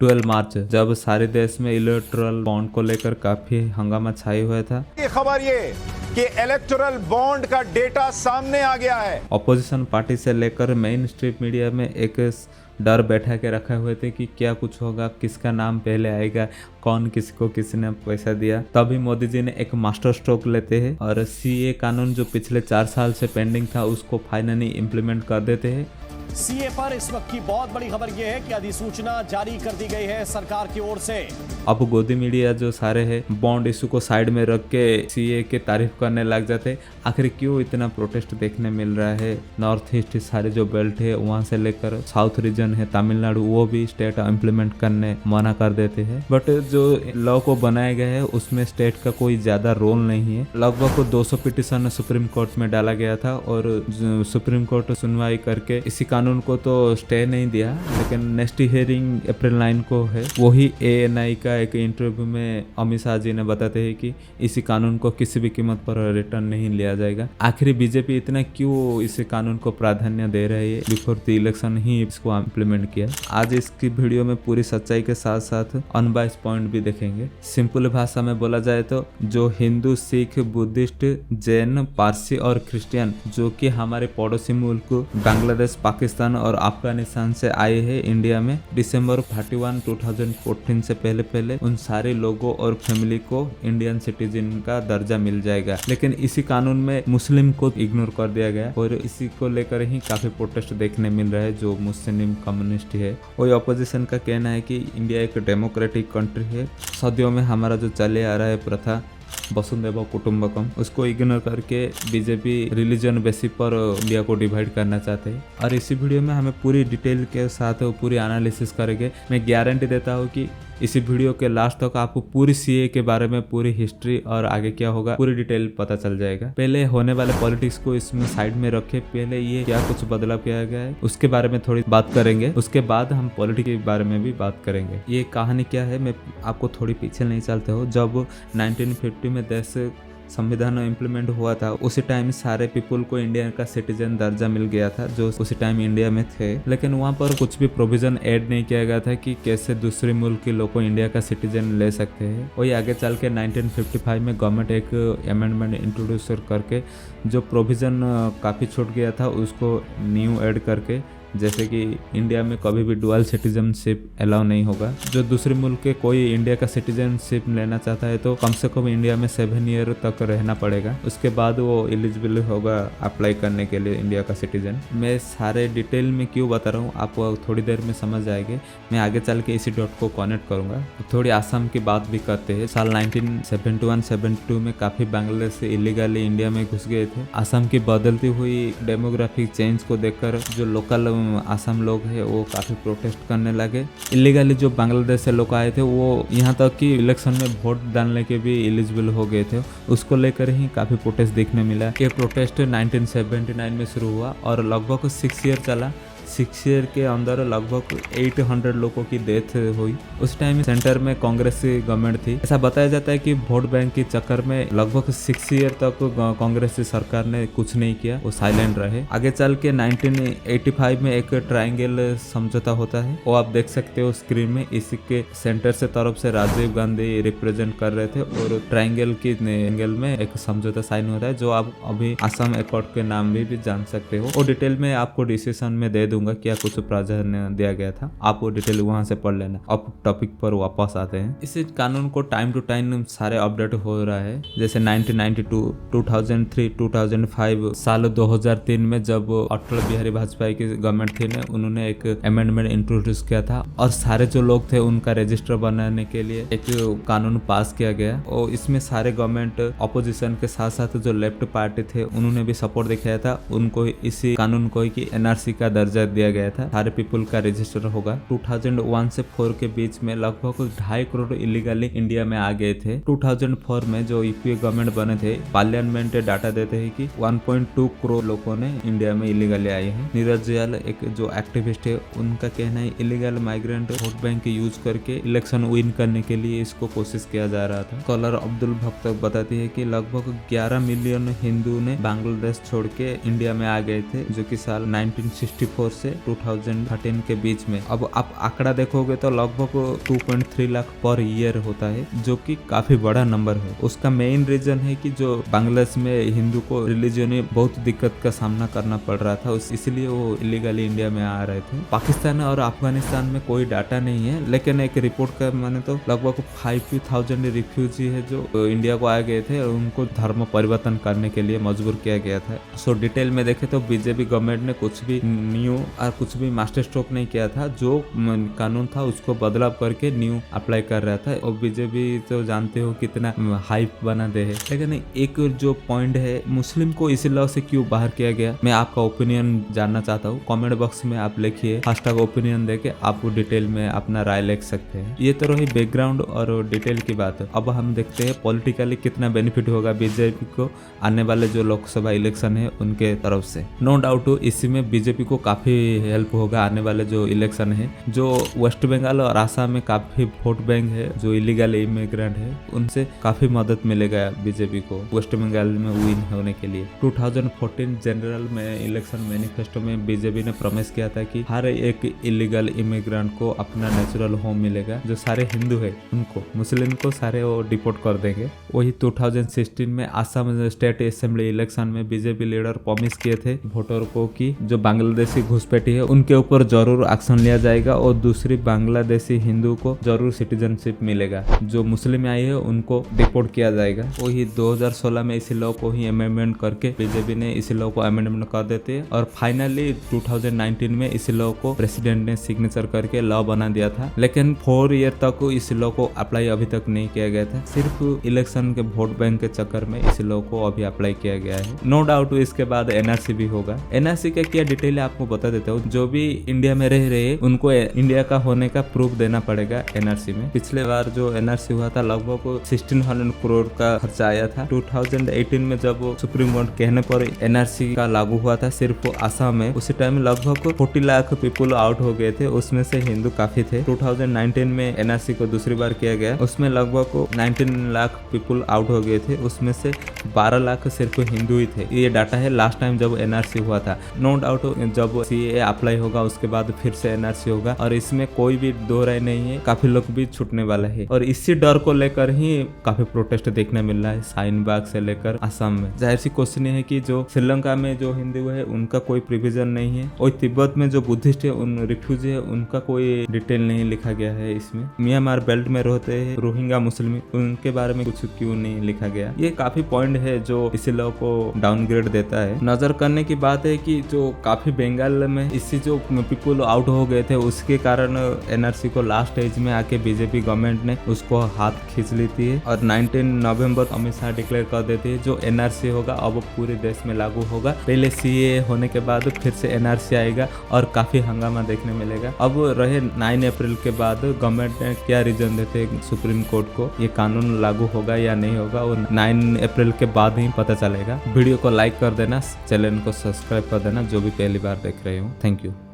12 मार्च जब सारे देश में इलेक्टोरल बॉन्ड को लेकर काफी हंगामा छाई हुआ था। ये खबर ये कि इलेक्टोरल बॉन्ड का डेटा सामने आ गया है। ऑपोजिशन पार्टी से लेकर मेन स्ट्रीम मीडिया में एक डर बैठा के रखे हुए थे कि क्या कुछ होगा, किसका नाम पहले आएगा, कौन किसको किसने पैसा दिया। तभी मोदी जी ने एक मास्टर स्ट्रोक लेते हैं और सीए कानून जो पिछले 4 साल से पेंडिंग था उसको फाइनली इम्प्लीमेंट कर देते हैं। सीए पर इस वक्त की बहुत बड़ी खबर यह है कि अधिसूचना जारी कर दी गई है सरकार की ओर से। अब गोदी मीडिया जो सारे हैं बॉन्ड इशू को साइड में रख के सीए के तारीफ करने लग जाते। आखिर क्यों इतना प्रोटेस्ट देखने मिल रहा है। नॉर्थ ईस्ट सारे जो बेल्ट है वहां से लेकर साउथ रीजन है तमिलनाडु, वो भी स्टेट इम्प्लीमेंट करने मना कर देते हैं। बट जो लॉ को बनाया गया है उसमें स्टेट का कोई ज्यादा रोल नहीं है। लगभग 200 पिटिशन सुप्रीम कोर्ट में डाला गया था और सुप्रीम कोर्ट सुनवाई करके इसी कानून को तो स्टे नहीं दिया, लेकिन नेक्स्ट हियरिंग अप्रैल 9 को है। वही ANI का एक इंटरव्यू में अमित शाह जी ने बताते हैं कि इसी कानून को किसी भी कीमत पर रिटर्न नहीं लिया जाएगा। आखिर बीजेपी इतना क्यों इस कानून को प्राधान्य दे रही है, बिफोर द इलेक्शन ही इसको इम्प्लीमेंट किया। आज इसकी वीडियो में पूरी सच्चाई के साथ साथ अनबाइस पॉइंट भी देखेंगे। सिंपल भाषा में बोला जाए तो जो हिंदू, सिख, बुद्धिस्ट, जैन, पारसी और क्रिश्चियन जो कि हमारे पड़ोसी मुल्क बांग्लादेश, पाकिस्तान और अफगानिस्तान से आए हैं इंडिया में, दिसंबर 31, 2014 से पहले उन सारे लोगों और फैमिली को इंडियन सिटीजन का दर्जा मिल जाएगा। लेकिन इसी कानून में मुस्लिम को इग्नोर कर दिया गया और इसी को लेकर ही काफी प्रोटेस्ट देखने मिल रहा है जो मुस्लिम कम्युनिस्ट है। वही ऑपोजिशन का कहना है कि इंडिया एक डेमोक्रेटिक कंट्री है। सदियों में हमारा जो चले आ रहा है प्रथा वसुंधैव कुटुंबकम, उसको इग्नोर करके बीजेपी रिलीजन बेसिस पर इंडिया को डिवाइड करना चाहते हैं। और इसी वीडियो में हमें पूरी डिटेल के साथ पूरी एनालिसिस करेंगे। मैं गारंटी देता हूँ कि इसी वीडियो के लास्ट तक आपको पूरी सीए के बारे में पूरी हिस्ट्री और आगे क्या होगा पूरी डिटेल पता चल जाएगा। पहले होने वाले पॉलिटिक्स को इसमें साइड में रखे, पहले ये क्या कुछ बदलाव किया गया है उसके बारे में थोड़ी बात करेंगे। उसके बाद हम पॉलिटिक्स के बारे में भी बात करेंगे। ये कहानी क्या है, मैं आपको थोड़ी पीछे नहीं चलते हो। जब 1950 में देश संविधान इम्प्लीमेंट हुआ था उसी टाइम सारे पीपल को इंडिया का सिटीजन दर्जा मिल गया था जो उसी टाइम इंडिया में थे। लेकिन वहाँ पर कुछ भी प्रोविजन ऐड नहीं किया गया था कि कैसे दूसरे मुल्क के लोग को इंडिया का सिटीजन ले सकते हैं। वही आगे चल के 1955 में गवर्नमेंट एक अमेंडमेंट इंट्रोड्यूस करके जो प्रोविजन काफ़ी छूट गया था उसको न्यू ऐड करके, जैसे कि इंडिया में कभी भी डुअल सिटीजनशिप अलाउ नहीं होगा। जो दूसरे मुल्क के कोई इंडिया का सिटीजनशिप लेना चाहता है तो कम से कम इंडिया में 7 ईयर तक रहना पड़ेगा, उसके बाद वो एलिजिबल होगा अप्लाई करने के लिए इंडिया का सिटीजन। मैं सारे डिटेल में क्यों बता रहा हूँ आपको थोड़ी देर में समझ आएंगे। मैं आगे चल के इसी डॉट को कनेक्ट करूँगा। थोड़ी आसाम की बात भी करते हैं। साल 1971-72 में काफ़ी बांग्लादेश से इलीगली इंडिया में घुस गए थे। आसाम की बदलती हुई डेमोग्राफिक चेंज को देखकर जो लोकल आसाम लोग हैं वो काफ़ी प्रोटेस्ट करने लगे। इलीगली जो बांग्लादेश से लोग आए थे वो यहाँ तक कि इलेक्शन में वोट डालने के भी एलिजिबल हो गए थे। उसको लेकर ही काफ़ी प्रोटेस्ट देखने मिला। ये प्रोटेस्ट 1979 में शुरू हुआ और लगभग 6 ईयर चला। 6 ईयर के अंदर लगभग 800 लोगों की डेथ हुई। उस टाइम सेंटर में कांग्रेस की गवर्नमेंट थी। ऐसा बताया जाता है कि वोट बैंक के चक्कर में लगभग 6 ईयर तक कांग्रेस की सरकार ने कुछ नहीं किया, वो साइलेंट रहे। आगे चल के 1985 में एक ट्रायंगल समझौता होता है, वो आप देख सकते हो स्क्रीन में। इसके सेंटर से तरफ से राजीव गांधी रिप्रेजेंट कर रहे थे और ट्रायंगल की एंगल में एक समझौता साइन होता है जो आप अभी असम अकॉर्ड के नाम भी जान सकते हो। और डिटेल में आपको डिसीजन में दे दूंगा क्या कुछ प्रावधान दिया गया था, आप वो डिटेल वहां से पढ़ लेना। अब टॉपिक पर वापस आते हैं। इस कानून को टाइम टू टाइम सारे अपडेट हो रहा है। जैसे 1992, 2003, 2005, साल 2003 में जब अटल बिहारी वाजपेयी की गवर्नमेंट थी उन्होंने एक अमेंडमेंट इंट्रोड्यूस किया था और सारे जो लोग थे उनका रजिस्टर बनाने के लिए एक कानून पास किया गया। और इसमें सारे गवर्नमेंट अपोजिशन के साथ साथ जो लेफ्ट पार्टी थे उन्होंने भी सपोर्ट दिखाया था। उनको इसी कानून को कि NRC का दर्जा दिया गया था, सारे पीपल का रजिस्टर होगा। 2001 से 4 के बीच में लगभग 2.5 करोड़ इलीगली इंडिया में आ गए थे। 2004 में जो यूपीए गवर्नमेंट बने थे, पार्लियामेंट डाटा देते हैं कि 1.2 करोड़ लोगों ने इंडिया में इलीगली आए हैं। नीरज जयाल एक जो एक्टिविस्ट है उनका कहना है illegal migrant vote bank use करके इलेक्शन विन करने के लिए इसको कोशिश किया जा रहा था। स्कॉलर अब्दुल भक्त बताती है कि लगभग 11 मिलियन हिंदू ने बांग्लादेश छोड़ के इंडिया में आ गए थे, जो कि साल 1964 से 2013 के बीच में। अब आप आंकड़ा देखोगे तो लगभग 2.3 लाख पर ईयर होता है, जो कि काफी बड़ा नंबर है। उसका मेन रीजन है कि जो बांग्लादेश में हिंदू को रिलीजन में बहुत दिक्कत का सामना करना पड़ रहा था, इसलिए वो इलीगली इंडिया में आ रहे थे। पाकिस्तान और अफगानिस्तान में कोई डाटा नहीं है, लेकिन एक रिपोर्ट का माने तो लगभग 5000 रिफ्यूजी है जो इंडिया को आ गए थे और उनको धर्म परिवर्तन करने के लिए मजबूर किया गया था। सो डिटेल में देखे तो बीजेपी गवर्नमेंट ने कुछ भी न्यू और कुछ भी मास्टर स्ट्रोक नहीं किया था, जो कानून था उसको बदलाव करके न्यू अप्लाई कर रहा था। और बीजेपी तो जानते हो कितना हाइप बना दे है। लेकिन एक जो पॉइंट है, मुस्लिम को इस लॉ से क्यों बाहर किया गया, मैं आपका ओपिनियन जानना चाहता हूँ। कमेंट बॉक्स में आप लिखिए, # ओपिनियन देके आप डिटेल में अपना राय लिख सकते हैं। ये तो रही बैकग्राउंड और डिटेल की बात। अब हम देखते हैं पॉलिटिकली कितना बेनिफिट होगा बीजेपी को आने वाले जो लोकसभा इलेक्शन है उनके तरफ से। नो डाउट इसमें बीजेपी को काफी हेल्प होगा आने वाले जो इलेक्शन है। जो वेस्ट बंगाल और आसाम में काफी वोट बैंक है, जो इलीगल इमिग्रेंट है, उनसे काफी मदद मिलेगा बीजेपी को वेस्ट बंगाल में विन होने के लिए। 2014 जनरल में इलेक्शन मैनिफेस्टो में बीजेपी ने प्रॉमिस किया था कि हर एक इलीगल इमिग्रेंट को अपना नेचुरल होम मिलेगा। जो सारे हिंदू है उनको, मुस्लिम को सारे वो डिपोर्ट कर देंगे। वही 2016 में आसाम स्टेट असेंबली इलेक्शन में बीजेपी लीडर प्रॉमिस किए थे वोटर को कि जो बांग्लादेशी घुसपैठी है उनके ऊपर जरूर एक्शन लिया जाएगा और दूसरी बांग्लादेशी हिंदू को जरूर सिटीजनशिप मिलेगा। जो मुस्लिम आई है उनको डिपोर्ट किया जाएगा। वही 2016 में इस लॉ को ही अमेंडमेंट करके बीजेपी ने इस लॉ को अमेंडमेंट कर देते हैं और फाइनली 2019 में इस लॉ को प्रेसिडेंट ने सिग्नेचर करके लॉ बना दिया था। लेकिन 4 ईयर तक इस लॉ को अप्लाई अभी तक नहीं किया गया था। सिर्फ इलेक्शन के वोट बैंक के चक्कर में इस लॉ को अभी अप्लाई किया गया है। नो डाउट इसके बाद एनआरसी भी होगा। एनआरसी का क्या डिटेल है आपको बता देता हूँ। जो भी इंडिया में रह रहे हैं उनको इंडिया का होने का प्रूफ देना पड़ेगा एनआरसी में। पिछले बार जो एनआरसी हुआ था लगभग 1600 करोड़ का खर्चा आया था। 2018 में जब सुप्रीम कोर्ट कहने पर एनआरसी का लागू हुआ था सिर्फ आसाम में, उसी टाइम लगभग 40 लाख पीपल आउट हो गए थे, उसमें से हिंदू काफी थे। 2019 में एनआरसी को दूसरी बार किया गया, उसमें लगभग 19 लाख पीपल आउट हो गए थे, उसमें से 12 लाख सिर्फ हिंदू ही थे। ये डाटा है लास्ट टाइम जब एनआरसी हुआ था। नो डाउट जब सीएए अप्लाई होगा उसके बाद फिर से एनआरसी होगा और इसमें कोई भी दो राय नहीं है, काफी लोग भी छूटने वाला है। और इसी डर को लेकर ही काफी प्रोटेस्ट देखने मिल रहा है शाहीनबाग से लेकर असम में। जाहिर सी क्वेश्चन है कि जो श्रीलंका में जो हिंदू है उनका कोई प्रिविजन नहीं है, और तिब्बत में जो बुद्धिस्ट है उन रिफ्यूजी है उनका कोई डिटेल नहीं लिखा गया है इसमें। म्यांमार बेल्ट में रहते हैं रोहिंग्या मुस्लिम, उनके बारे में कुछ क्यों नहीं लिखा गया। ये काफी पॉइंट है जो इसी लॉ को डाउनग्रेड देता है। नजर करने की बात है कि जो काफी बंगाल में इससे जो पीपल आउट हो गए थे उसके कारण एनआरसी को लास्ट स्टेज में आके बीजेपी गवर्नमेंट ने उसको हाथ खींच लेती है और 19 नवंबर अमित शाह डिक्लेयर कर देती है जो एनआरसी होगा अब पूरे देश में लागू होगा। पहले सीए होने के बाद फिर से एनआरसी आएगा और काफी हंगामा देखने मिलेगा। अब रहे 9 अप्रैल के बाद गवर्नमेंट ने क्या रीजन देते हैं सुप्रीम कोर्ट को, ये कानून लागू होगा या नहीं होगा, और 9 अप्रैल के बाद ही पता चलेगा। वीडियो को लाइक कर देना, चैनल को सब्सक्राइब कर देना जो भी पहली बार देख रहे हो। Thank you.